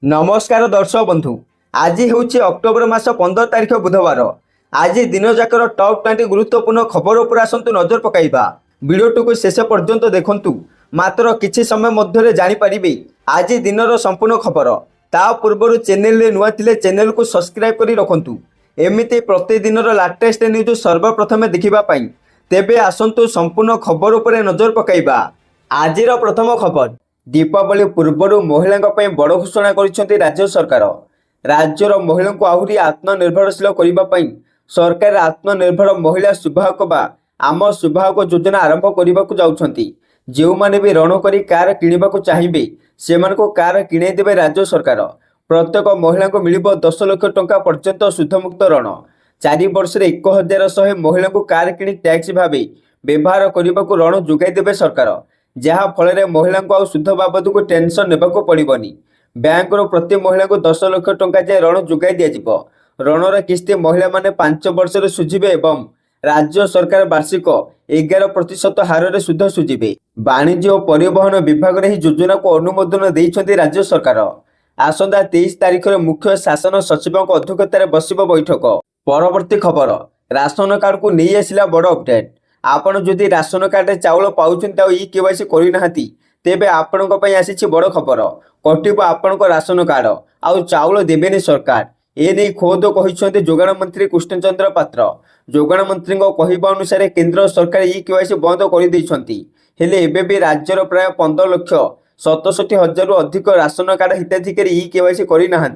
नमस्कार दर्शक बंधु। आज हूँ अक्टोबर मास 15 तारिख बुधवार। आज दिन जाकर टॉप 20 गुरुत्वपूर्ण खबर उपर आसतु नजर पकाइबा। वीडियो को शेष पर्यंत देखंतु। मात्र किछि समय मध्य जानिपारे आज दिनर संपूर्ण खबर। ता पूर्व चैनल नुआ थिले चैनल को सब्सक्राइब करी रखंतु। एमिति प्रतिदिन लाटेस्ट न्यूज सर्वप्रथमे देखिबा पाई। तेबे आसंतु संपूर्ण खबर उपर नजर पकाइबा। आजिर प्रथम खबर, दीपावली पूर्व महिला बड़ घोषणा कर राज्य सरकार। राज्यर महिला को आहरी आत्मनिर्भरशील करने सरकार आत्मनिर्भर महिला सुभावक बा आम सुभावक योजना आरंभ करने को जाउछंती। जो माने भी ऋण करी कार किनिबा को चाहिए से कार किणे देबे राज्य सरकार। प्रत्येक महिला को मिलिबो 10 लाख टंका पर्यंत सुधमुक्त ऋण। 4 वर्ष 1100 महिला को कार किणी टैक्स भावे व्यवहार करने को ऋण जोगाई देबे सरकार। जहाँ फल महिला को सुध बाबद को टेंशन नेबाको पड़िबनी। बैंक प्रति महिला को 10 लाख टंका जाए ऋण जोगाई दिज्व। ऋणर किस्ती महिला माने 5 वर्ष सुझिबे एवं राज्य सरकार वार्षिक 11% हार में सुध सुझिबे। वाणिज्य और परिवहन विभाग ने योजना को अनुमोदन देइछंती राज्य सरकार। आसंता 23 तारिख में मुख्य शासन सचिव अध्यक्षतार बसिब बैठक। परवर्ती खबर, राशन कार्ड को नहीं आसिला बड़ अपडेट। आपण जदि राशन कार्ड चाउल पाउछंती आ केवाईसी करना तेबे आपण आसी बड़ खबर। कटिब आपण राशन कार्ड आउ चाउल देवेनि सरकार। एने खोद कहते जोगाण मंत्री कृष्णचंद्र पात्र। जोगाण मंत्री कहवा अनुसार केंद्र सरकार केवाईसी बंद कर एबे भी राज्यर प्राय 15,67,000 अधिक राशन कार्ड हिताधिकारी केवाईसी करना।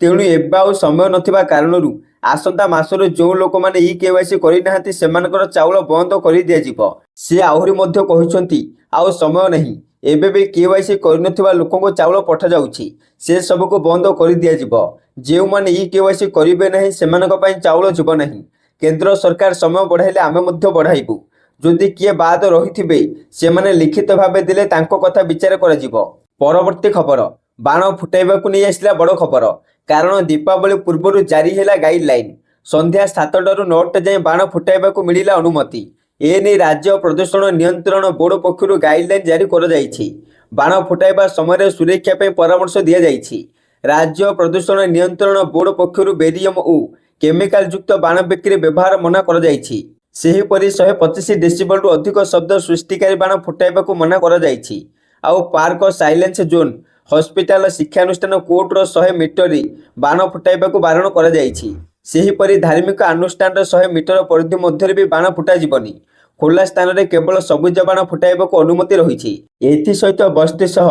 तेणु एवं समय नथिबा कारणरू आसंता मासर जो लोक माने केवाईसी करना सेमानकर चाउल बंद कर दिज्व। से आहरी मध्य कहते आउ समय नहीं, एबे भी केवाईसी करनथिबा लोकंको चाउल पठा जाउछि से सब को बंद कर दिज्व। जो माने केवाईसी करिवे नहीं सेमानक पई चाउल जीव नहीं। केंद्र सरकार समय बढ़ाइले आमे मध्य बढ़ाइबु। जदि किए बाद रहिथिबे सेमाने लिखित भावे दिले तांको कथा विचार कराजिबो। परवर्ती खबर, बाण फुटाइबाकू नहीं आसिला बड़ खबर। कारण दीपावली पूर्व जारी है गाइडलाइन। संध्या 7टारू 9टा जाए बाण फुटाइबाकू मिलिला अनुमति। एने राज्य प्रदूषण नियंत्रण बोर्ड पक्षर गाइडलाइन जारी कर जाइछि। बाण फुटाइबा समय सुरक्षा पे परामर्श दिया जाइछि। राज्य प्रदूषण नियंत्रण बोर्ड पक्षर बेरियम और केमिकल युक्त बाण बिक्री व्यवहार मना कर जाइछि। सेहीपरि 125 डेसिबल अधिक शब्द सृष्टिकारी बाण फुटाइबाकू मना कर जाइछि। आउ पार्क, साइलेंस जोन, हॉस्पिटल, शिक्षानुष्ठान, कोर्टर 100 मीटर बाण फुटाइबाकू बारण कर जाइछि। सेहीपरि धार्मिक अनुष्ठान 100 मीटर परिधि मध्य भी बाण फुटा जीवनी। खोला स्थान में केवल सबुज बाण फुटाइबाकू अनुमति रही। एथि सहित बस्ती सह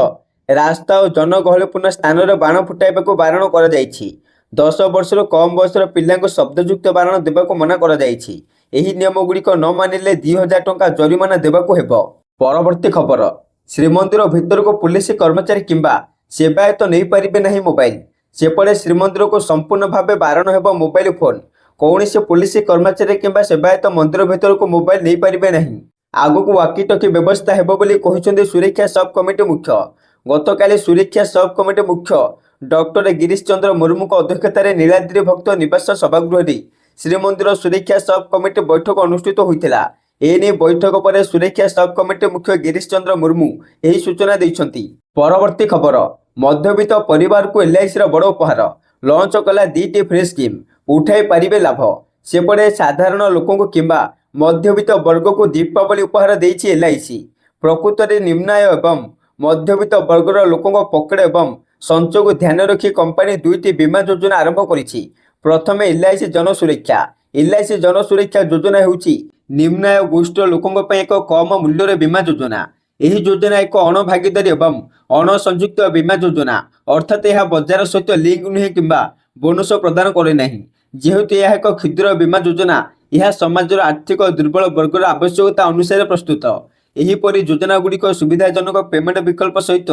रास्ता और जनगहलीपूर्ण स्थान में बाण फुटाइबाकू बारण कर जाइछि। 10 वर्ष कम बयसर पिलांको शब्दयुक्त बाण देबाकू मना कर जाइछि। एही नियम गुड़िक न मानिले 2000 टंका जरिमाना देबाकू हेबो। परवर्ती खबर, श्रीमंदिर भितर को पुलिस कर्मचारी किंबा सेवायत नहीं पारिबे नहीं मोबाइल। सेपटे श्रीमंदिर को संपूर्ण भाव बारण हेबो मोबाइल फोन। कौन से पुलिस कर्मचारी किंबा सेवायत मंदिर भितर को मोबाइल नहीं पारिबे नहीं। आगु वाकी टकी व्यवस्था हेबो बोली कहिसंदे सुरक्षा सब कमिटी मुख्य। गतकाली सुरक्षा सब कमिटी मुख्य डॉक्टर गिरीश चंद्र मुर्मू अध्यक्षतार नीलाद्री भक्त निवास सभागृह श्रीमंदिर सुरक्षा सब कमिटी बैठक अनुष्ठित होइतिला। एने बैठक पर सुरक्षा सब कमिटी मुख्य गिरीश चंद्र मुर्मू यही सूचना देइछंती। परवर्ती खबर, मध्यवित्त परिवार को एलआईसी बड़ उपहार। लॉन्च कला 2टी फ्री स्कीम, उठाई पारिबे लाभ। सेपटे साधारण लोकों किंबा मध्यवित्त वर्ग को दीपावली उपहार देइछि एलआईसी। प्रकृत में निम्न आय एवं मध्यवित्त वर्गर लोकों पकड़ एवं संचय को ध्यान रखी कंपनी 2टी बीमा योजना आरंभ करिछि। प्रथमे एलआईसी जन सुरक्षा। एलआईसी जन सुरक्षा योजना हेउछि निम्न आय गोष्ठी लोकों एक कम मूल्य बीमा योजना। यह योजना एक अणभागीदारी एवं अणसंयुक्त बीमा योजना, अर्थात यह बजार सहित लिंक नुहे किंबा बोनस प्रदान करे नहीं। जेहेतु यह एक क्षुद्र बीमा योजना, यह समाजर आर्थिक दुर्बल वर्गर आवश्यकता अनुसार प्रस्तुत। एहीपरि योजना गुड़िक सुविधाजनक पेमेंट विकल्प सहित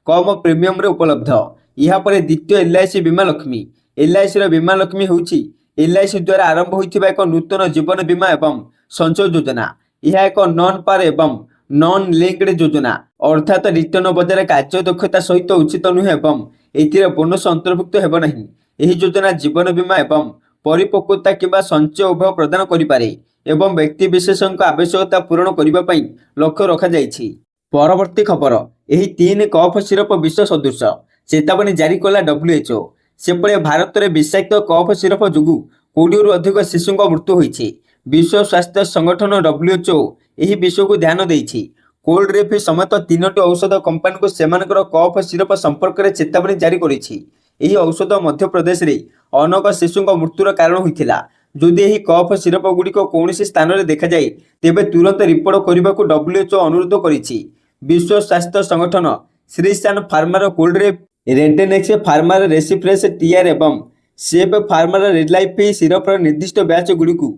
कम प्रीमियम रे उपलब्ध। यहाँ पर द्वितीय एलआईसी बीमा लक्ष्मी। एलआईसी बीमा लक्ष्मी होउछि एलआईसी द्वारा आरंभ होइथिबा एक नूतन जीवन बीमा एवं संचय योजना। यह एक नॉन पार एवं नॉन लिंक्ड योजना, अर्थात रिटर्न बजार कार्य दक्षता सहित उचित नुहे एवं एथिरे बोनस अंतर्भुक्त हेब नहीं। यही योजना जीवन बीमा एवं परिपक्वता किंबा संचय उभय प्रदान करिपारे एवं व्यक्ति विशेषଙ୍କ आवश्यकता पूरण करिबा पई लक्ष्य रखा जाइछि। परवर्ती खबर, यही 3 कफ सिरप विष सदृश ଚେତାବନୀ ଜାରି କଲା WHO। ସେପଟେ ଭାରତରେ ବିଷାକ୍ତ କଫ୍ ସିରପ ଯୋଗୁଁ 20ରୁ ଅଧିକ ଶିଶୁଙ୍କ ମୃତ୍ୟୁ ହୋଇଛି। ବିଶ୍ୱ ସ୍ୱାସ୍ଥ୍ୟ ସଂଗଠନ WHO ଏହି ବିଷୟକୁ ଧ୍ୟାନ ଦେଇଛି। କୋଲ୍ଡ ରେଫ୍ ସମେତ 3ଟି ଔଷଧ କମ୍ପାନୀକୁ ସେମାନଙ୍କର କଫ୍ ସିରପ ସମ୍ପର୍କରେ ଚେତାବନୀ ଜାରି କରିଛି। ଏହି ଔଷଧ ମଧ୍ୟପ୍ରଦେଶରେ ଅନେକ ଶିଶୁଙ୍କ ମୃତ୍ୟୁର କାରଣ ହୋଇଥିଲା। ଯଦି ଏହି କଫ୍ ସିରପ ଗୁଡ଼ିକ କୌଣସି ସ୍ଥାନରେ ଦେଖାଯାଏ ତେବେ ତୁରନ୍ତ ରିପୋର୍ଟ କରିବାକୁ WHO ଅନୁରୋଧ କରିଛି। ବିଶ୍ୱ ସ୍ୱାସ୍ଥ୍ୟ ସଂଗଠନ ଶ୍ରୀସାନ୍ ଫାର୍ମାର କୋଲ୍ଡରେଫ୍, ରେଡେନେକ୍ସ ଫାର୍ମାର ରେସିପ୍ରେସ୍ ଟିଆର୍ ଏବଂ ସେଫ୍ ଫାର୍ମାର ରେଡ୍ଲାଇଫ୍ ସିରପର ନିର୍ଦ୍ଦିଷ୍ଟ ବ୍ୟାଚ୍ ଗୁଡ଼ିକୁ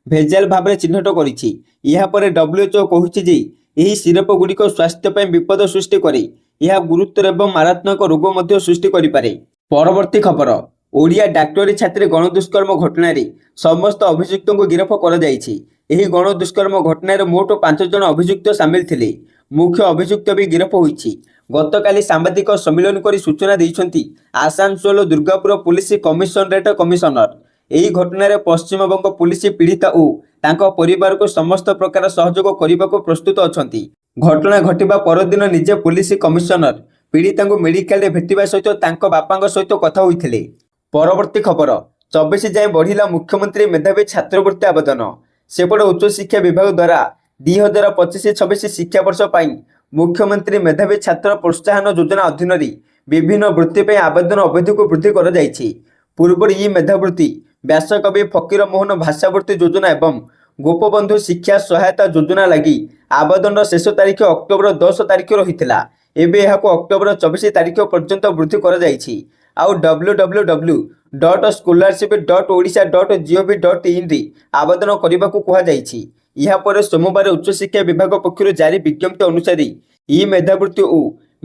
ଭେଜାଲ ଭାବରେ ଚିହ୍ନଟ କରିଛି। ଏହାପରେ WHO କହିଛି ଯେ ଏହି ସିରପ ଗୁଡ଼ିକ ସ୍ୱାସ୍ଥ୍ୟ ପାଇଁ ବିପଦ ସୃଷ୍ଟି କରେ। ଏହା ଗୁରୁତର ଏବଂ ମାରାତ୍ମକ ରୋଗ ମଧ୍ୟ ସୃଷ୍ଟି କରିପାରେ। ପରବର୍ତ୍ତୀ ଖବର, ଓଡ଼ିଆ ଡାକ୍ତରୀ ଛାତ୍ରୀ ଗଣଦୁଷ୍କର୍ମ ଘଟଣାରେ ସମସ୍ତ ଅଭିଯୁକ୍ତଙ୍କୁ ଗିରଫ କରାଯାଇଛି। ଏହି ଗଣଦୁଷ୍କର୍ମ ଘଟଣାରେ ମୋଟ 5 ଜଣ ଅଭିଯୁକ୍ତ ସାମିଲ ଥିଲେ। ମୁଖ୍ୟ ଅଭିଯୁକ୍ତ ବି ଗିରଫ ହୋଇଛି। ଗତକାଲି ସାମ୍ବାଦିକ ସମ୍ମିଳନୀ କରି ସୂଚନା ଦେଇଛନ୍ତି Asansol Durgapur police commissionerate commissioner. ଏହି ଘଟଣାରେ ପଶ୍ଚିମବଙ୍ଗ ପୁଲିସ ପୀଡ଼ିତା ଓ ତାଙ୍କ ପରିବାରକୁ ସମସ୍ତ ପ୍ରକାର ସହଯୋଗ କରିବାକୁ ପ୍ରସ୍ତୁତ ଅଛନ୍ତି। ଘଟଣା ଘଟିବା ପରଦିନ ନିଜେ ପୁଲିସ କମିଶନର ପୀଡ଼ିତାଙ୍କୁ ମେଡିକାଲରେ ଭେଟିବା ସହିତ ତାଙ୍କ ବାପାଙ୍କ ସହିତ କଥା ହୋଇଥିଲେ। ପରବର୍ତ୍ତୀ ଖବର, 24 ଯାଏଁ ବଢ଼ିଲା ମୁଖ୍ୟମନ୍ତ୍ରୀ ମେଧାବୀ ଛାତ୍ରବୃତ୍ତି ଆବେଦନ। ସେପଟେ ଉଚ୍ଚଶିକ୍ଷା ବିଭାଗ ଦ୍ୱାରା 2025-26 ଶିକ୍ଷାବର୍ଷ ପାଇଁ ମୁଖ୍ୟମନ୍ତ୍ରୀ ମେଧାବୀ ଛାତ୍ର ପ୍ରୋତ୍ସାହନ ଯୋଜନା ଅଧୀନରେ ବିଭିନ୍ନ ବୃତ୍ତି ପାଇଁ ଆବେଦନ ଅବଧିକୁ ବୃଦ୍ଧି କରାଯାଇଛି। ପୂର୍ବରୁ ଏହି ମେଧାବୃତ୍ତି, ବ୍ୟାସକବି ଫକୀର ମୋହନ ଭାଷାବୃତ୍ତି ଯୋଜନା ଏବଂ ଗୋପବନ୍ଧୁ ଶିକ୍ଷା ସହାୟତା ଯୋଜନା ଲାଗି ଆବେଦନର ଶେଷ ତାରିଖ ଅକ୍ଟୋବର 10 ତାରିଖ ରହିଥିଲା। ଏବେ ଏହାକୁ ଅକ୍ଟୋବର 24 ତାରିଖ ପର୍ଯ୍ୟନ୍ତ ବୃଦ୍ଧି କରାଯାଇଛି। ଆଉ www.scholarship.odisha.gov.in ରେ ଆବେଦନ କରିବାକୁ କୁହାଯାଇଛି। ଏହାପରେ ସୋମବାର ଉଚ୍ଚଶିକ୍ଷା ବିଭାଗ ପକ୍ଷରୁ ଜାରି ବିଜ୍ଞପ୍ତି ଅନୁସାରେ ଏହି ମେଧାବୃତ୍ତି ଓ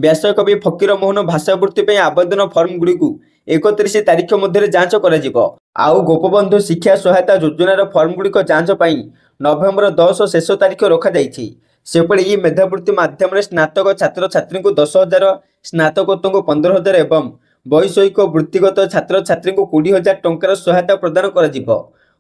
ବ୍ୟାସକବି ଫକୀର ମୋହନ ଭାଷାବୃତ୍ତି ପାଇଁ ଆବେଦନ ଫର୍ମଗୁଡ଼ିକୁ 31 ତାରିଖ ମଧ୍ୟରେ ଯାଞ୍ଚ କରାଯିବ। ଆଉ ଗୋପବନ୍ଧୁ ଶିକ୍ଷା ସହାୟତା ଯୋଜନାର ଫର୍ମଗୁଡ଼ିକ ଯାଞ୍ଚ ପାଇଁ ନଭେମ୍ବର 10 ଶେଷ ତାରିଖ ରଖାଯାଇଛି। ସେପଟେ ଏହି ମେଧାବୃତ୍ତି ମାଧ୍ୟମରେ ସ୍ନାତକ ଛାତ୍ରଛାତ୍ରୀଙ୍କୁ 10,000, ସ୍ନାତକୋତ୍ତରଙ୍କୁ 15,000 ଏବଂ ବୈଷୟିକ ବୃତ୍ତିଗତ ଛାତ୍ରଛାତ୍ରୀଙ୍କୁ 20,000 ଟଙ୍କାର ସହାୟତା ପ୍ରଦାନ କରାଯିବ।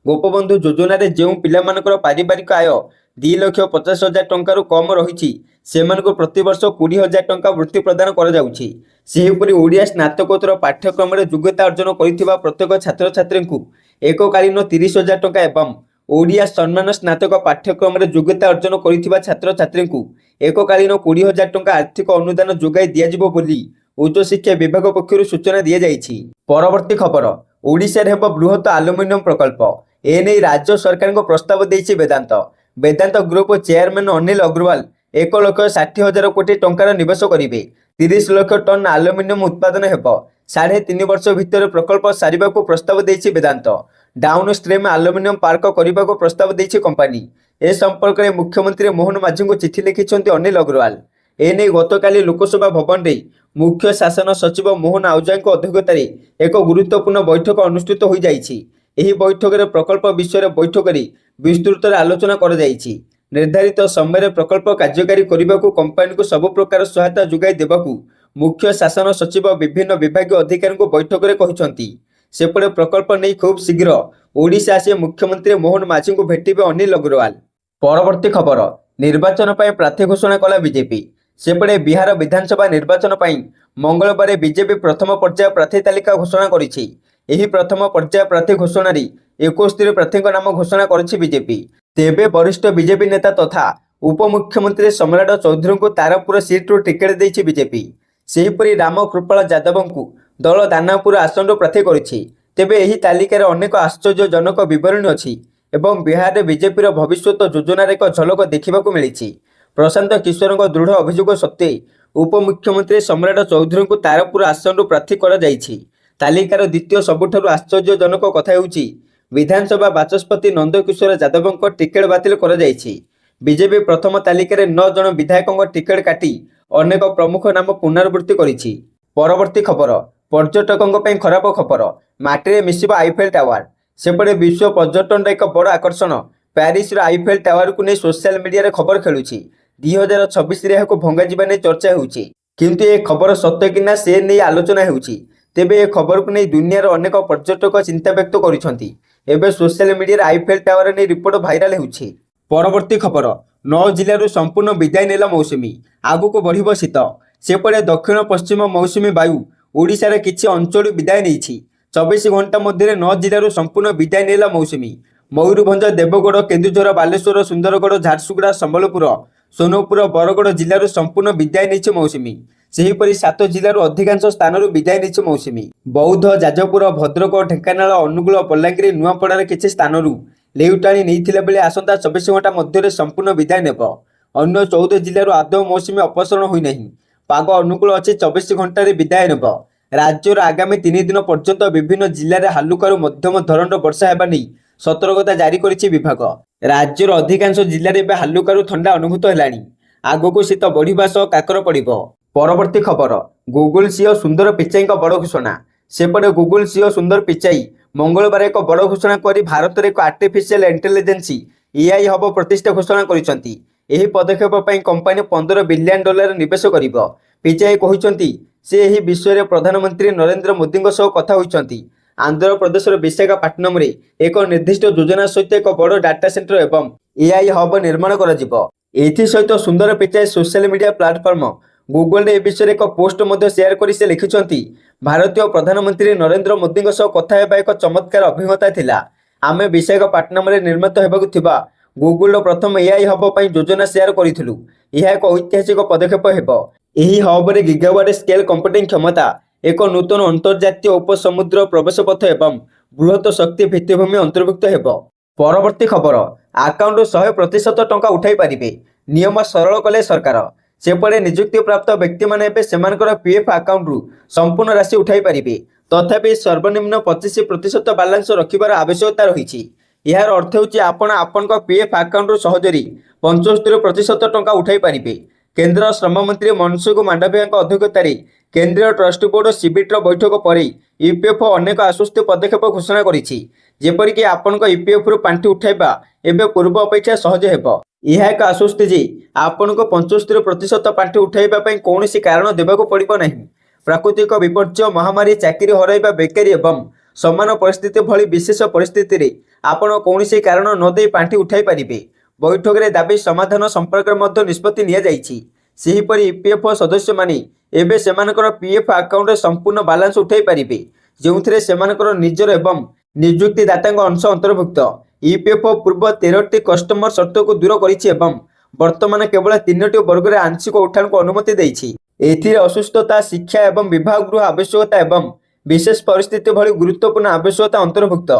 ଗୋପବନ୍ଧୁ ଯୋଜନାରେ ଯେଉଁ ପିଲାମାନଙ୍କର ପାରିବାରିକ ଆୟ 2,50,000 ଟଙ୍କାରୁ କମ୍ ରହିଛି ସେମାନଙ୍କୁ ପ୍ରତିବର୍ଷ 20,000 ଟଙ୍କା ବୃତ୍ତି ପ୍ରଦାନ କରାଯାଉଛି। ସେହିପରି ଓଡ଼ିଆ ସ୍ନାତକୋତ୍ତର ପାଠ୍ୟକ୍ରମରେ ଯୋଗ୍ୟତା ଅର୍ଜନ କରିଥିବା ପ୍ରତ୍ୟେକ ଛାତ୍ରଛାତ୍ରୀଙ୍କୁ ଏକକାଳୀନ 30,000 ଟଙ୍କା ଏବଂ ଓଡ଼ିଆ ସମ୍ମାନ ସ୍ନାତକ ପାଠ୍ୟକ୍ରମରେ ଯୋଗ୍ୟତା ଅର୍ଜନ କରିଥିବା ଛାତ୍ରଛାତ୍ରୀଙ୍କୁ ଏକକାଳୀନ 20,000 ଟଙ୍କା ଆର୍ଥିକ ଅନୁଦାନ ଯୋଗାଇ ଦିଆଯିବ ବୋଲି ଉଚ୍ଚଶିକ୍ଷା ବିଭାଗ ପକ୍ଷରୁ ସୂଚନା ଦିଆଯାଇଛି। ପରବର୍ତ୍ତୀ ଖବର, ଓଡ଼ିଶାରେ ହେବ ବୃହତ ଆଲୁମିନିୟମ ପ୍ରକଳ୍ପ। ଏନେଇ ରାଜ୍ୟ ସରକାରଙ୍କ ପ୍ରସ୍ତାବ ଦେଇଛି ବେଦାନ୍ତ। ବେଦାନ୍ତ ଗ୍ରୁପ ଚେୟାରମ୍ୟାନ୍ ଅନିଲ ଅଗ୍ରୱାଲ 1,60,000 କୋଟି ଟଙ୍କାର ନିବେଶ କରିବେ। 30 ଲକ୍ଷ ଟନ୍ ଆଲୁମିନିୟମ ଉତ୍ପାଦନ ହେବ। 3.5 ବର୍ଷ ଭିତରେ ପ୍ରକଳ୍ପ ସାରିବାକୁ ପ୍ରସ୍ତାବ ଦେଇଛି Vedanta. Down stream aluminium park କରିବାକୁ ପ୍ରସ୍ତାବ ଦେଇଛି କମ୍ପାନୀ। ଏ ସମ୍ପର୍କରେ ମୁଖ୍ୟମନ୍ତ୍ରୀ ମୋହନ ମାଝୀଙ୍କୁ ଚିଠି ଲେଖିଛନ୍ତି ଅନିଲ ଅଗ୍ରୱାଲ। ଏନେଇ ଗତକାଲି ଲୋକସଭା ଭବନରେ ମୁଖ୍ୟ ଶାସନ ସଚିବ ମୋହନ ଆହୁଜାଙ୍କ ଅଧ୍ୟକ୍ଷତାରେ ଏକ ଗୁରୁତ୍ୱପୂର୍ଣ୍ଣ ବୈଠକ ଅନୁଷ୍ଠିତ ହୋଇଯାଇଛି। ଏହି ବୈଠକରେ ପ୍ରକଳ୍ପ ବିଷୟରେ ବୈଠକରେ ବିସ୍ତୃତରେ ଆଲୋଚନା କରାଯାଇଛି। ନିର୍ଦ୍ଧାରିତ ସମୟରେ ପ୍ରକଳ୍ପ କାର୍ଯ୍ୟକାରୀ କରିବାକୁ କମ୍ପାନୀକୁ ସବୁ ପ୍ରକାର ସହାୟତା ଯୋଗାଇ ଦେବାକୁ ମୁଖ୍ୟ ଶାସନ ସଚିବ ବିଭିନ୍ନ ବିଭାଗୀୟ ଅଧିକାରୀଙ୍କୁ ବୈଠକରେ କହିଛନ୍ତି। ସେପଟେ ପ୍ରକଳ୍ପ ନେଇ ଖୁବ୍ ଶୀଘ୍ର ଓଡ଼ିଶା ଆସି ମୁଖ୍ୟମନ୍ତ୍ରୀ ମୋହନ ମାଝୀଙ୍କୁ ଭେଟିବେ ଅନିଲ ଅଗ୍ରୱାଲ। ପରବର୍ତ୍ତୀ ଖବର, ନିର୍ବାଚନ ପାଇଁ ପ୍ରାର୍ଥୀ ଘୋଷଣା କଲା ବିଜେପି। ସେପଟେ ବିହାର ବିଧାନସଭା ନିର୍ବାଚନ ପାଇଁ ମଙ୍ଗଳବାର ବିଜେପି ପ୍ରଥମ ପର୍ଯ୍ୟାୟ ପ୍ରାର୍ଥୀ ତାଲିକା ଘୋଷଣା କରିଛି। ଏହି ପ୍ରଥମ ପର୍ଯ୍ୟାୟ ପ୍ରାର୍ଥୀ ଘୋଷଣାରେ 71 ପ୍ରାର୍ଥୀଙ୍କ ନାମ ଘୋଷଣା କରିଛି ବିଜେପି। ତେବେ ବରିଷ୍ଠ ବିଜେପି ନେତା ତଥା ଉପମୁଖ୍ୟମନ୍ତ୍ରୀ ସମ୍ରାଟ ଚୌଧୁରୀଙ୍କୁ ତାରାପୁର ସିଟ୍ରୁ ଟିକେଟ୍ ଦେଇଛି ବିଜେପି। ସେହିପରି ରାମ କୃପାଳ ଯାଦବଙ୍କୁ ଦଳ ଦାନାପୁର ଆସନରୁ ପ୍ରାର୍ଥୀ କରିଛି। ତେବେ ଏହି ତାଲିକାରେ ଅନେକ ଆଶ୍ଚର୍ଯ୍ୟଜନକ ବିବରଣୀ ଅଛି ଏବଂ ବିହାରରେ ବିଜେପିର ଭବିଷ୍ୟତ ଯୋଜନାର ଏକ ଝଲକ ଦେଖିବାକୁ ମିଳିଛି। ପ୍ରଶାନ୍ତ କିଶୋରଙ୍କ ଦୃଢ଼ ଅଭିଯୋଗ ସତ୍ତ୍ୱେ ଉପମୁଖ୍ୟମନ୍ତ୍ରୀ ସମ୍ରାଟ ଚୌଧୁରୀଙ୍କୁ ତାରାପୁର ଆସନରୁ ପ୍ରାର୍ଥୀ କରାଯାଇଛି। ତାଲିକାର ଦ୍ୱିତୀୟ ସବୁଠାରୁ ଆଶ୍ଚର୍ଯ୍ୟଜନକ କଥା ହେଉଛି ବିଧାନସଭା ବାଚସ୍ପତି ନନ୍ଦକିଶୋର ଯାଦବଙ୍କ ଟିକେଟ୍ ବାତିଲ କରାଯାଇଛି। ବିଜେପି ପ୍ରଥମ ତାଲିକାରେ 9 ଜଣ ବିଧାୟକଙ୍କ ଟିକେଟ୍ କାଟି ଅନେକ ପ୍ରମୁଖ ନାମ ପୁନରାବୃତ୍ତି କରିଛି। ପରବର୍ତ୍ତୀ ଖବର, ପର୍ଯ୍ୟଟକଙ୍କ ପାଇଁ ଖରାପ ଖବର, ମାଟିରେ ମିଶିବ ଆଇଫେଲ୍ ଟାୱାର। ସେପଟେ ବିଶ୍ୱ ପର୍ଯ୍ୟଟନର ଏକ ବଡ଼ ଆକର୍ଷଣ ପ୍ୟାରିସର ଆଇଫେଲ୍ ଟାୱାରକୁ ନେଇ ସୋସିଆଲ ମିଡିଆରେ ଖବର ଖେଳୁଛି। 2026ରେ ଏହାକୁ ଭଙ୍ଗାଯିବା ନେଇ ଚର୍ଚ୍ଚା ହେଉଛି। କିନ୍ତୁ ଏ ଖବର ସତ୍ୟ କିନା ସେ ନେଇ ଆଲୋଚନା ହେଉଛି। ତେବେ ଏ ଖବରକୁ ନେଇ ଦୁନିଆର ଅନେକ ପର୍ଯ୍ୟଟକ ଚିନ୍ତା ବ୍ୟକ୍ତ କରିଛନ୍ତି। ଏବେ ସୋସିଆଲ ମିଡିଆରେ ଆଇଫେଲ୍ ଟାୱାର ନେଇ ରିପୋର୍ଟ ଭାଇରାଲ ହେଉଛି। ପରବର୍ତ୍ତୀ ଖବର, 9 ଜିଲ୍ଲାରୁ ସମ୍ପୂର୍ଣ୍ଣ ବିଦାୟ ନେଲା ମୌସୁମୀ। ଆଗକୁ ବଢ଼ିବ ଶୀତ। ସେପଟେ ଦକ୍ଷିଣ ପଶ୍ଚିମ ମୌସୁମୀ ବାୟୁ ଓଡ଼ିଶାର କିଛି ଅଞ୍ଚଳରୁ ବିଦାୟ ନେଇଛି। 24 ଘଣ୍ଟା ମଧ୍ୟରେ 9 ଜିଲ୍ଲାରୁ ସମ୍ପୂର୍ଣ୍ଣ ବିଦାୟ ନେଲା ମୌସୁମୀ। ମୟୂରଭଞ୍ଜ, ଦେବଗଡ଼, କେନ୍ଦୁଝର, ବାଲେଶ୍ୱର, ସୁନ୍ଦରଗଡ଼, ଝାରସୁଗୁଡ଼ା, ସମ୍ବଲପୁର, ସୋନପୁର, ବରଗଡ଼ ଜିଲ୍ଲାରୁ ସମ୍ପୂର୍ଣ୍ଣ ବିଦାୟ ନେଇଛି ମୌସୁମୀ। ସେହିପରି 7 ଜିଲ୍ଲାରୁ ଅଧିକାଂଶ ସ୍ଥାନରୁ ବିଦାୟ ନେଇଛି ମୌସୁମୀ। ବୌଦ୍ଧ, ଯାଜପୁର, ଭଦ୍ରକ, ଢେଙ୍କାନାଳ, ଅନୁଗୁଳ, ବଲାଙ୍ଗୀର, ନୂଆପଡ଼ାର କିଛି ସ୍ଥାନରୁ ଲେଉଟାଣି ନେଇଥିଲା ବେଳେ ଆସନ୍ତା 24 ଘଣ୍ଟା ମଧ୍ୟରେ ସମ୍ପୂର୍ଣ୍ଣ ବିଦାୟ ନେବ। ଅନ୍ୟ 14 ଜିଲ୍ଲାରୁ ଆଦୌ ମୌସୁମୀ ଅପସାରଣ ହୋଇନାହିଁ। ପାଗ ଅନୁକୂଳ ଅଛି, 24 ଘଣ୍ଟାରେ ବିଦାୟ ନେବ। ରାଜ୍ୟର ଆଗାମୀ 3 ଦିନ ପର୍ଯ୍ୟନ୍ତ ବିଭିନ୍ନ ଜିଲ୍ଲାରେ ହାଲୁକାରୁ ମଧ୍ୟମ ଧରଣର ବର୍ଷା ହେବା ନେଇ ସତର୍କତା ଜାରି କରିଛି ବିଭାଗ। ରାଜ୍ୟର ଅଧିକାଂଶ ଜିଲ୍ଲାରେ ଏବେ ହାଲୁକାରୁ ଥଣ୍ଡା ଅନୁଭୂତ ହେଲାଣି। ଆଗକୁ ଶୀତ ବଢ଼ିବା ସହ କାକର ପଡ଼ିବ। ପରବର୍ତ୍ତୀ ଖବର, ଗୁଗୁଲ ସିଇଓ ସୁନ୍ଦର ପିଚାଇଙ୍କ ବଡ଼ ଘୋଷଣା। ସେପଟେ ଗୁଗୁଲ ସିଇଓ ସୁନ୍ଦର ପିଚାଇ ମଙ୍ଗଳବାର ଏକ ବଡ଼ ଘୋଷଣା କରି ଭାରତରେ ଏକ ଆର୍ଟିଫିସିଆଲ ଇଣ୍ଟେଲିଜେନ୍ସ ଏଆଇ ହବ ପ୍ରତିଷ୍ଠା ଘୋଷଣା କରିଛନ୍ତି। ଏହି ପଦକ୍ଷେପ ପାଇଁ କମ୍ପାନୀ $15 ବିଲିୟନ ନିବେଶ କରିବ। ପିଚାଇ କହିଛନ୍ତି ସେ ଏହି ବିଷୟରେ ପ୍ରଧାନମନ୍ତ୍ରୀ ନରେନ୍ଦ୍ର ମୋଦିଙ୍କ ସହ କଥା ହୋଇଛନ୍ତି। ଆନ୍ଧ୍ରପ୍ରଦେଶର ବିଶାଖାପାଟନମରେ ଏକ ନିର୍ଦ୍ଦିଷ୍ଟ ଯୋଜନା ସହିତ ଏକ ବଡ଼ ଡାଟା ସେଣ୍ଟର ଏବଂ ଏଆଇ ହବ ନିର୍ମାଣ କରାଯିବ। ଏଥିସହିତ ସୁନ୍ଦର ପିଚାଇ ସୋସିଆଲ ମିଡିଆ ପ୍ଲାଟଫର୍ମ ଗୁଗଲରେ ଏ ବିଷୟରେ ଏକ ପୋଷ୍ଟ ମଧ୍ୟ ସେୟାର କରି ସେ ଲେଖିଛନ୍ତି, ଭାରତୀୟ ପ୍ରଧାନମନ୍ତ୍ରୀ ନରେନ୍ଦ୍ର ମୋଦିଙ୍କ ସହ କଥା ହେବା ଏକ ଚମତ୍କାର ଅଭିଜ୍ଞତା ଥିଲା। ଆମେ ବିଶାଖାପାଟନମରେ ନିର୍ମିତ ହେବାକୁ ଥିବା ଗୁଗଲର ପ୍ରଥମ ଏଆଇ ହବ ପାଇଁ ଯୋଜନା ସେୟାର କରିଥିଲୁ। ଏହା ଏକ ଐତିହାସିକ ପଦକ୍ଷେପ ହେବ। ଏହି ହବରେ ଗିଗାୱାଟ ସ୍କେଲ କମ୍ପ୍ୟୁଟିଂ କ୍ଷମତା, ଏକ ନୂତନ ଅନ୍ତର୍ଜାତୀୟ ଉପସମୁଦ୍ର ପ୍ରବେଶପଥ ଏବଂ ବୃହତ ଶକ୍ତି ଭିତ୍ତିଭୂମି ଅନ୍ତର୍ଭୁକ୍ତ ହେବ। ପରବର୍ତ୍ତୀ ଖବର, ଆକାଉଣ୍ଟରୁ 100% ଟଙ୍କା ଉଠାଇ ପାରିବେ, ନିୟମ ସରଳ କଲେ ସରକାର। ସେପଟେ ନିଯୁକ୍ତିପ୍ରାପ୍ତ ବ୍ୟକ୍ତିମାନେ ଏବେ ସେମାନଙ୍କର ପିଏଫ୍ ଆକାଉଣ୍ଟରୁ ସମ୍ପୂର୍ଣ୍ଣ ରାଶି ଉଠାଇ ପାରିବେ। ତଥାପି ସର୍ବନିମ୍ନ 25% ବାଲାନ୍ସ ରଖିବାର ଆବଶ୍ୟକତା ରହିଛି। ଏହାର ଅର୍ଥ ହେଉଛି ଆପଣ ଆପଣଙ୍କ ପିଏଫ୍ ଆକାଉଣ୍ଟରୁ ସହଜରେ 75% ଟଙ୍କା ଉଠାଇ ପାରିବେ। କେନ୍ଦ୍ର ଶ୍ରମମନ୍ତ୍ରୀ ମନସୁଖ ମାଣ୍ଡଭିୟାଙ୍କ ଅଧ୍ୟକ୍ଷତାରେ କେନ୍ଦ୍ରୀୟ ଟ୍ରଷ୍ଟ ବୋର୍ଡ ସିବିଟିର ବୈଠକ ପରେ ଇପିଏଫ୍ଓ ଅନେକ ଆଶ୍ୱସ୍ତି ପଦକ୍ଷେପ ଘୋଷଣା କରିଛି। ଯେପରିକି ଆପଣଙ୍କ ଇପିଏଫ୍ରୁ ପାଣ୍ଠି ଉଠାଇବା ଏବେ ପୂର୍ବ ଅପେକ୍ଷା ସହଜ ହେବ। ଏହା ଏକ ଆଶ୍ୱସ୍ତି ଯେ ଆପଣଙ୍କୁ 75% ପାଣ୍ଠି ଉଠାଇବା ପାଇଁ କୌଣସି କାରଣ ଦେବାକୁ ପଡ଼ିବ ନାହିଁ। ପ୍ରାକୃତିକ ବିପର୍ଯ୍ୟୟ, ମହାମାରୀ, ଚାକିରି ହରାଇବା, ବେକାରୀ ଏବଂ ସମାନ ପରିସ୍ଥିତି ଭଳି ବିଶେଷ ପରିସ୍ଥିତିରେ ଆପଣ କୌଣସି କାରଣ ନ ଦେଇ ପାଣ୍ଠି ଉଠାଇ ପାରିବେ। ବୈଠକରେ ଦାବି ସମାଧାନ ସମ୍ପର୍କରେ ମଧ୍ୟ ନିଷ୍ପତ୍ତି ନିଆଯାଇଛି। ସେହିପରି ଇପିଏଫ୍ଓ ସଦସ୍ୟମାନେ ଏବେ ସେମାନଙ୍କର ପିଏଫ୍ ଆକାଉଣ୍ଟରେ ସମ୍ପୂର୍ଣ୍ଣ ବାଲାନ୍ସ ଉଠାଇ ପାରିବେ, ଯେଉଁଥିରେ ସେମାନଙ୍କର ନିଜର ଏବଂ ନିଯୁକ୍ତିଦାତାଙ୍କ ଅଂଶ ଅନ୍ତର୍ଭୁକ୍ତ। ଇପିଏଫ୍ଓ ପୂର୍ବ 13ଟି କଷ୍ଟମର ସର୍ତ୍ତକୁ ଦୂର କରିଛି ଏବଂ ବର୍ତ୍ତମାନ କେବଳ 3ଟି ବର୍ଗରେ ଆଂଶିକ ଉଠାଣକୁ ଅନୁମତି ଦେଇଛି। ଏଥିରେ ଅସୁସ୍ଥତା, ଶିକ୍ଷା ଏବଂ ବିବାହ ଗୃହ ଆବଶ୍ୟକତା ଏବଂ ବିଶେଷ ପରିସ୍ଥିତି ଭଳି ଗୁରୁତ୍ୱପୂର୍ଣ୍ଣ ଆବଶ୍ୟକତା ଅନ୍ତର୍ଭୁକ୍ତ।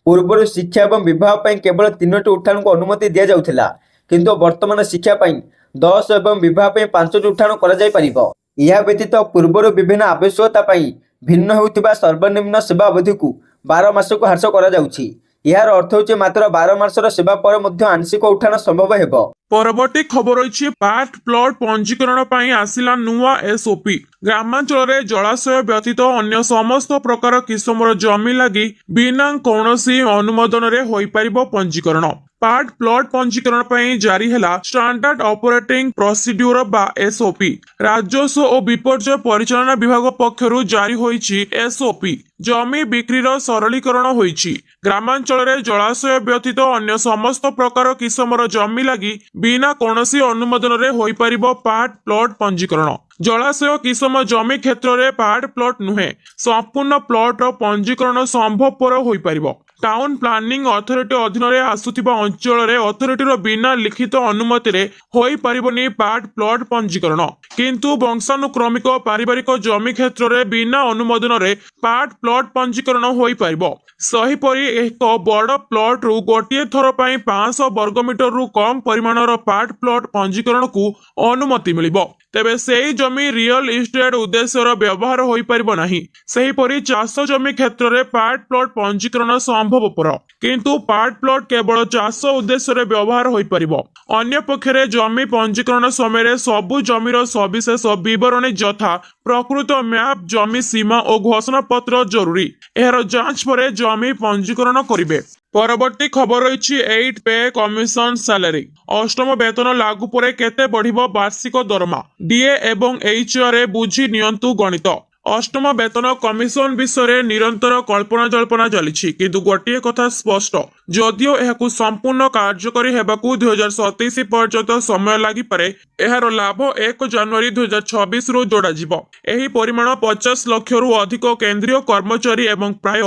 ପୂର୍ବରୁ ଶିକ୍ଷା ଏବଂ ବିବାହ ପାଇଁ କେବଳ 3ଟି ଉଠାଣକୁ ଅନୁମତି ଦିଆଯାଉଥିଲା, କିନ୍ତୁ ବର୍ତ୍ତମାନ ଶିକ୍ଷା ପାଇଁ 10 ଏବଂ ବିବାହ ପାଇଁ 5ଟି ଉଠାଣ କରାଯାଇପାରିବ। ଏହା ବ୍ୟତୀତ ପୂର୍ବରୁ ବିଭିନ୍ନ ଆବଶ୍ୟକତା ପାଇଁ ଭିନ୍ନ ହେଉଥିବା ସର୍ବନିମ୍ନ ସେବା ଅବଧିକୁ 12 ମାସକୁ ହ୍ରାସ କରାଯାଉଛି। ଏହାର ଅର୍ଥ ହେଉଛି ମାତ୍ର 12 ମାସର ସେବା ପରେ ମଧ୍ୟ ଆଂଶିକ ଉଠାଣ ସମ୍ଭବ ହେବ। ପରବର୍ତ୍ତୀ ଖବର ରହିଛି, ପାର୍ଟ ପ୍ଲଟ ପଞ୍ଜୀକରଣ ପାଇଁ ଆସିଲା ନୂଆ ଏସ୍ଓପି। ଗ୍ରାମାଞ୍ଚଳରେ ଜଳାଶୟ ବ୍ୟତୀତ ଅନ୍ୟ ସମସ୍ତ ପ୍ରକାର କିସମର ଜମି ଲାଗି ବିନା କୌଣସି ଅନୁମୋଦନରେ ହୋଇପାରିବ ପଞ୍ଜୀକରଣ। ପାର୍ଟ ପ୍ଲଟ ପଞ୍ଜୀକରଣ ପାଇଁ ଜାରି ହେଲା ଷ୍ଟାଣ୍ଡାର୍ଡ ଅପରେଟିଂ ପ୍ରୋସିଡ୍ୟୁର ବା ଏସ୍ଓପି। ରାଜସ୍ୱ ଓ ବିପର୍ଯ୍ୟୟ ପରିଚାଳନା ବିଭାଗ ପକ୍ଷରୁ ଜାରି ହୋଇଛି ଏସ୍ଓପି। ଜମି ବିକ୍ରିର ସରଳୀକରଣ ହୋଇଛି। ଗ୍ରାମାଞ୍ଚଳରେ ଜଳାଶୟ ବ୍ୟତୀତ ଅନ୍ୟ ସମସ୍ତ ପ୍ରକାର କିସମର ଜମି ଲାଗି ବିନା କୌଣସି ଅନୁମୋଦନରେ ହୋଇପାରିବ ପାର୍ଟ ପ୍ଲଟ ପଞ୍ଜୀକରଣ। ଜଳାଶୟ କିସମ ଜମି କ୍ଷେତ୍ରରେ ପାର୍ଟ ପ୍ଲଟ ନୁହେଁ, ସମ୍ପୂର୍ଣ୍ଣ ପ୍ଲଟର ପଞ୍ଜୀକରଣ ସମ୍ଭବପର ହୋଇପାରିବ। ଟାଉନ ପ୍ଲାନିଂ ଅଥରିଟି ଅଧୀନରେ ଆସୁଥିବା ଅଞ୍ଚଳରେ ଅଥରିଟିର ବିନା ଲିଖିତ ଅନୁମତିରେ ହୋଇପାରିବନି ପାର୍ଟ ପ୍ଲଟ ପଞ୍ଜୀକରଣ, କିନ୍ତୁ ବଂଶାନୁକ୍ରମିକ ପାରିବାରିକ ଜମି କ୍ଷେତ୍ରରେ ବିନା ଅନୁମୋଦନରେ ପାର୍ଟ ପ୍ଲଟ ପଞ୍ଜୀକରଣ ହୋଇପାରିବ। ସେହିପରି ଏକ ବଡ଼ ପ୍ଲଟରୁ ଗୋଟିଏ ଥର ପାଇଁ 500 ବର୍ଗମିଟରରୁ କମ୍ ପରିମାଣର ପାର୍ଟ ପ୍ଲଟ ପଞ୍ଜୀକରଣକୁ ଅନୁମତି ମିଳିବ। ତେବେ ସେହି ଜମି ରିଅଲ ଇଷ୍ଟେଟ ଉଦ୍ଦେଶ୍ୟର ବ୍ୟବହାର ହୋଇପାରିବ ନାହିଁ। ସେହିପରି ଚାଷ ଜମି କ୍ଷେତ୍ରରେ ପାର୍ଟ ପ୍ଲଟ ପଞ୍ଜୀକରଣ ସମ୍ଭବପର, କିନ୍ତୁ ପାର୍ଟ ପ୍ଲଟ କେବଳ ଚାଷ ଉଦ୍ଦେଶ୍ୟରେ ବ୍ୟବହାର ହୋଇପାରିବ। ଅନ୍ୟପକ୍ଷରେ ଜମି ପଞ୍ଜୀକରଣ ସମୟରେ ସବୁ ଜମିର ସବିଶେଷ ବିବରଣୀ ଯଥା ପ୍ରକୃତ ମ୍ୟାପ, ଜମି ସୀମା ଓ ଘୋଷଣାପତ୍ର ଜରୁରୀ। ଏହାର ଯାଞ୍ଚ ପରେ ଜମି ପଞ୍ଜୀକରଣ କରିବେ। ପରବର୍ତ୍ତୀ ଖବର ରହିଛି 8 ପେ କମିଶନ ସାଲାରୀ। ଅଷ୍ଟମ ବେତନ ଲାଗୁ ପରେ କେତେ ବଢ଼ିବ ବାର୍ଷିକ ଦରମା? ଡିଏ ଏବଂ ଏଚ୍ଆର୍ଏ ବୁଝି ନିଅନ୍ତୁ ଗଣିତ। ଅଷ୍ଟମ ବେତନ କମିଶନ ବିଷୟରେ ନିରନ୍ତର କଳ୍ପନା ଜଳ୍ପନା ଚାଲିଛି, କିନ୍ତୁ ଗୋଟିଏ କଥା ସ୍ପଷ୍ଟ, ଯଦିଓ ଏହାକୁ ସମ୍ପୂର୍ଣ୍ଣ କାର୍ଯ୍ୟକାରୀ ହେବାକୁ 2027 ପର୍ଯ୍ୟନ୍ତ ସମୟ ଲାଗିପାରେ, ଏହାର ଲାଭ 1 ଜାନୁଆରୀ 2026ରୁ ଯୋଡ଼ାଯିବ। ଏହି ପରିମାଣ 50 ଲକ୍ଷରୁ ଅଧିକ କେନ୍ଦ୍ରୀୟ କର୍ମଚାରୀ ଏବଂ ପ୍ରାୟ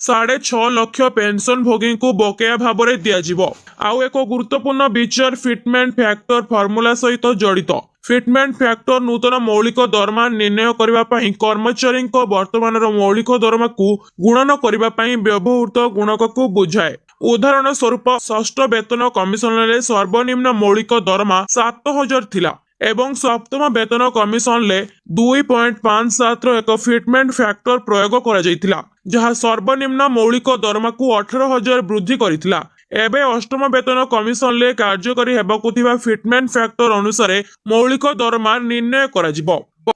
6.5 ଲକ୍ଷ ପେନସନଭୋଗୀଙ୍କୁ ବକେୟା ଭାବରେ ଦିଆଯିବ। ଆଉ ଏକ ଗୁରୁତ୍ୱପୂର୍ଣ୍ଣ ବିଚାର ଫିଟମେଣ୍ଟ ଫ୍ୟାକ୍ଟର ଫର୍ମୁଲା ସହିତ ଜଡ଼ିତ। ଫିଟମେଣ୍ଟ ଫ୍ୟାକ୍ଟର ନୂତନ ମୌଳିକ ଦରମା ନିର୍ଣ୍ଣୟ କରିବା ପାଇଁ କର୍ମଚାରୀଙ୍କ ବର୍ତ୍ତମାନର ମୌଳିକ ଦରମାକୁ ଗୁଣନ କରିବା ପାଇଁ ବ୍ୟବହୃତ ଗୁଣକକୁ ବୁଝାଏ। ଉଦାହରଣ ସ୍ୱରୂପ ଷଷ୍ଠ ବେତନ କମିଶନରେ ସର୍ବନିମ୍ନ ମୌଳିକ ଦରମା 7,000 ଥିଲା ଏବଂ ସପ୍ତମ ବେତନ କମିଶନରେ 2.57ର ଏକ ଫିଟମେଣ୍ଟ ଫ୍ୟାକ୍ଟର ପ୍ରୟୋଗ କରାଯାଇଥିଲା, ଯାହା ସର୍ବନିମ୍ନ ମୌଳିକ ଦରମାକୁ 18,000 ବୃଦ୍ଧି କରିଥିଲା। ଏବେ ଅଷ୍ଟମ ବେତନ କମିଶନରେ କାର୍ଯ୍ୟକାରୀ ହେବାକୁ ଥିବା ଫିଟମେଣ୍ଟ ଫ୍ୟାକ୍ଟର ଅନୁସାରେ ମୌଳିକ ଦରମା ନିର୍ଣ୍ଣୟ କରାଯିବ।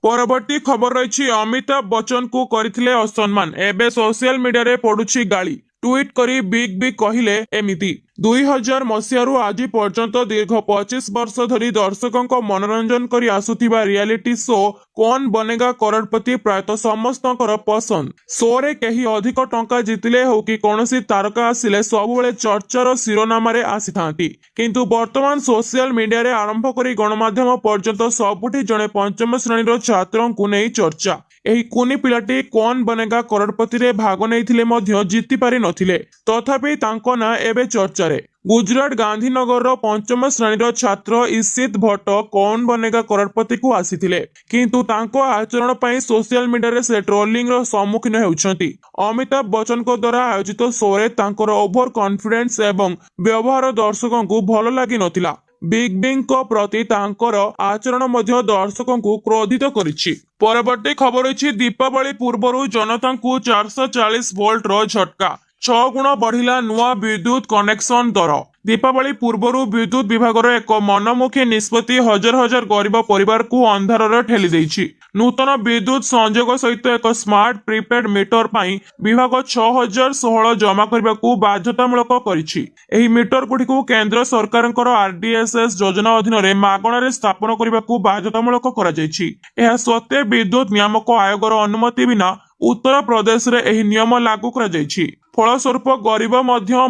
ପରବର୍ତ୍ତୀ ଖବର ରହିଛି, ଅମିତାଭ ବଚ୍ଚନଙ୍କୁ କରିଥିଲେ ଅସମ୍ମାନ, ଏବେ ସୋସିଆଲ ମିଡିଆରେ ପଡୁଛି ଗାଳି। ଟ୍ୱିଟ୍ କରି ବିଗ୍ ବି କହିଲେ ଏମିତି, 2000 ମସିହାରୁ ଆଜି ପର୍ଯ୍ୟନ୍ତ ଦୀର୍ଘ 25 ବର୍ଷ ଧରି ଦର୍ଶକଙ୍କ ମନୋରଞ୍ଜନ କରି ଆସୁଥିବା ରିଆଲିଟି ଶୋ କୌନ ବନେଗା କରୋଡ଼ପତି ପ୍ରାୟତଃ ସମସ୍ତଙ୍କର ପସନ୍ଦ। ଶୋରେ କେହି ଅଧିକ ଟଙ୍କା ଜିତିଲେ ହେଉ କି କୌଣସି ତାରକା ଆସିଲେ ସବୁବେଳେ ଚର୍ଚ୍ଚାର ଶିରୋନାମାରେ ଆସିଥାନ୍ତି, କିନ୍ତୁ ବର୍ତ୍ତମାନ ସୋସିଆଲ ମିଡିଆରେ ଆରମ୍ଭ କରି ଗଣମାଧ୍ୟମ ପର୍ଯ୍ୟନ୍ତ ସବୁଠି ଜଣେ ପଞ୍ଚମ ଶ୍ରେଣୀର ଛାତ୍ରଙ୍କୁ ନେଇ ଚର୍ଚ୍ଚା। ଏହି କୁନି ପିଲାଟି କୌନ ବନେଗା କରୋଡ଼ପତିରେ ଭାଗ ନେଇଥିଲେ ମଧ୍ୟ ଜିତି ପାରି ନଥିଲେ, ତଥାପି ତାଙ୍କ ନାଁ ଏବେ ଚର୍ଚ୍ଚାରେ। ଗୁଜରାଟ ଗାନ୍ଧୀନଗରର ପଞ୍ଚମ ଶ୍ରେଣୀର ଛାତ୍ର ଇଶିତ ଭଟ୍ଟ କୌନ ବନେଗା କରୋଡ଼ପତିକୁ ଆସିଥିଲେ, କିନ୍ତୁ ତାଙ୍କ ଆଚରଣ ପାଇଁ ସୋସିଆଲ ମିଡିଆରେ ସେ ଟ୍ରୋଲିଂର ସମ୍ମୁଖୀନ ହେଉଛନ୍ତି। ଅମିତାଭ ବଚ୍ଚନଙ୍କ ଦ୍ୱାରା ଆୟୋଜିତ ଶୋରେ ତାଙ୍କର ଓଭର କନଫିଡେନ୍ସ ଏବଂ ବ୍ୟବହାର ଦର୍ଶକଙ୍କୁ ଭଲ ଲାଗିନଥିଲା। ବିଗ୍ ବିଙ୍କ ପ୍ରତି ତାଙ୍କର ଆଚରଣ ମଧ୍ୟ ଦର୍ଶକଙ୍କୁ କ୍ରୋଧିତ କରିଛି। ପରବର୍ତ୍ତୀ ଖବର ରହିଛି, ଦୀପାବଳି ପୂର୍ବରୁ ଜନତାଙ୍କୁ 440 ଭୋଲ୍ଟର ଝଟକା, 6 ଗୁଣ ବଢିଲା ନୂଆ ବିଦ୍ୟୁତ କନେକ୍ସନ ଦର। ଦୀପାବଳି ପୂର୍ବରୁ ବିଦ୍ୟୁତ ବିଭାଗର ଏକ ମନମୁଖୀ ନିଷ୍ପତ୍ତି ହଜାର ହଜାର ଗରିବ ପରିବାରକୁ ଅନ୍ଧାରରେ ଠେଲି ଦେଇଛି। ନୂତନ ବିଦ୍ୟୁତ ସଂଯୋଗ ସହିତ ଏକ ସ୍ମାର୍ଟ ପ୍ରିପେଡ ମିଟର ପାଇଁ ବିଭାଗ 6,016 ଜମା କରିବାକୁ ବାଧ୍ୟତାମୂଳକ କରିଛି। ଏହି ମିଟର ଗୁଡ଼ିକୁ କେନ୍ଦ୍ର ସରକାରଙ୍କର RDSS ଯୋଜନା ଅଧୀନରେ ମାଗଣାରେ ସ୍ଥାପନ କରିବାକୁ ବାଧ୍ୟତାମୂଳକ କରାଯାଇଛି। ଏହା ସତ୍ତ୍ୱେ ବିଦ୍ୟୁତ ନିୟାମକ ଆୟୋଗର ଅନୁମତି ବିନା ଉତ୍ତର ପ୍ରଦେଶରେ ଏହି ନିୟମ ଲାଗୁ କରାଯାଇଛି। ଫଳସ୍ୱରୂପ ଗରିବ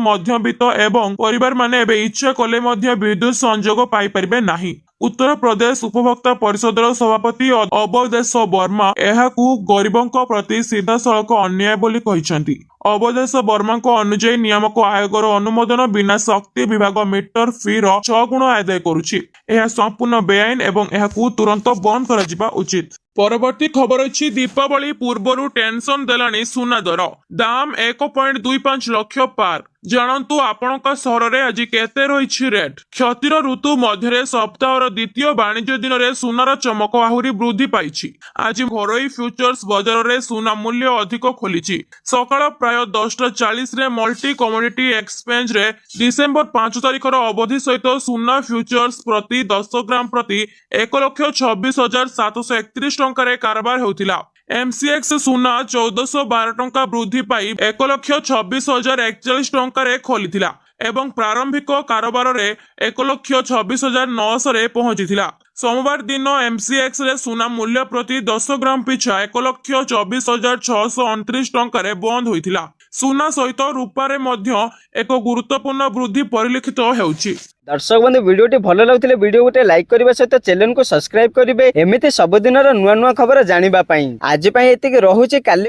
ମଧ୍ୟବିତ୍ତ ଏବଂ ପରିବାରମାନେ ଏବେ ଇଚ୍ଛା କଲେ ମଧ୍ୟ ବିଦ୍ୟୁତ ସଂଯୋଗ ପାଇପାରିବେ ନାହିଁ। ଉତ୍ତର ପ୍ରଦେଶ ଉପଭୋକ୍ତା ପରିଷଦର ସଭାପତି ଅବଦେଶ ବର୍ମା ଏହାକୁ ଗରିବଙ୍କ ପ୍ରତି ସିଧାସଳଖ ଅନ୍ୟାୟ ବୋଲି କହିଛନ୍ତି। ଅବଦେଶ ବର୍ମାଙ୍କ ଅନୁଯାୟୀ ନିୟାମକ ଆୟୋଗର ଅନୁମୋଦନ ବିନା ଶକ୍ତି ବିଭାଗ ମିଟର ଫିର 6 ଗୁଣ ଆଦାୟ କରୁଛି। ଏହା ସମ୍ପୂର୍ଣ୍ଣ ବେଆଇନ ଏବଂ ଏହାକୁ ତୁରନ୍ତ ବନ୍ଦ କରାଯିବା ଉଚିତ। ପରବର୍ତ୍ତୀ ଖବର ଅଛି, ଦୀପାବଳି ପୂର୍ବରୁ ଟେନସନ ଦେଲାଣି ସୁନା ଦର, ଦାମ 1.25 ଲକ୍ଷ ପାର। ଜାଣନ୍ତୁ ଆପଣଙ୍କ ସହରରେ ଆଜି କେତେ ରହିଛି ରେଟ୍। କ୍ଷତିର ଋତୁ ମଧ୍ୟରେ ସପ୍ତାହର ଦ୍ୱିତୀୟ ବାଣିଜ୍ୟ ଦିନରେ ସୁନାର ଚମକ ଆହୁରି ବୃଦ୍ଧି ପାଇଛି। ଆଜି ଘରୋଇ ଫ୍ୟୁଚର୍ସ ବଜାରରେ ସୁନା ମୂଲ୍ୟ ଅଧିକ ଖୋଲିଛି। ସକାଳ ପ୍ରାୟ 10:40ରେ ମଲ୍ଟି କମୋଡିଟି ଏକ୍ସଚେଞ୍ଜରେ ଡିସେମ୍ବର 5 ତାରିଖର ଅବଧି ସହିତ ସୁନା ଫ୍ୟୁଚର୍ସ ପ୍ରତି 10 ଗ୍ରାମ ପ୍ରତି 1,26,731 ଟଙ୍କାରେ କାରବାର ହେଉଥିଲା। MCX ସୁନା 1412 ଟଙ୍କା ବୃଦ୍ଧି ପାଇ 1,26,041 ଟଙ୍କାରେ ଖୋଲିଥିଲା ଏବଂ ପ୍ରାରମ୍ଭିକ କାରବାରରେ 1,26,900ରେ ପହଞ୍ଚିଥିଲା। ସୋମବାର ଦିନ MCX ରେ ସୁନା ମୂଲ୍ୟ ପ୍ରତି 10 ଗ୍ରାମ ପିଛା 1,24,629 ଟଙ୍କାରେ ବନ୍ଦ ହୋଇଥିଲା। ସୁନା ସହିତ ରୂପାରେ ମଧ୍ୟ ଏକ ଗୁରୁତ୍ୱପୂର୍ଣ୍ଣ ବୃଦ୍ଧି ପରିଲକ୍ଷିତ ହେଉଛି। ଦର୍ଶକ ବନ୍ଧୁ, ଭିଡ଼ିଓଟି ଭଲ ଲାଗୁଥିଲେ ଭିଡ଼ିଓ ଗୋଟେ ଲାଇକ୍ କରିବା ସହିତ ଚ୍ୟାନେଲକୁ ସବସ୍କ୍ରାଇବ କରିବେ, ଏମିତି ସବୁଦିନର ନୂଆ ନୂଆ ଖବର ଜାଣିବା ପାଇଁ। ଆଜି ପାଇଁ ଏତିକି, ରହୁଛି କାଲି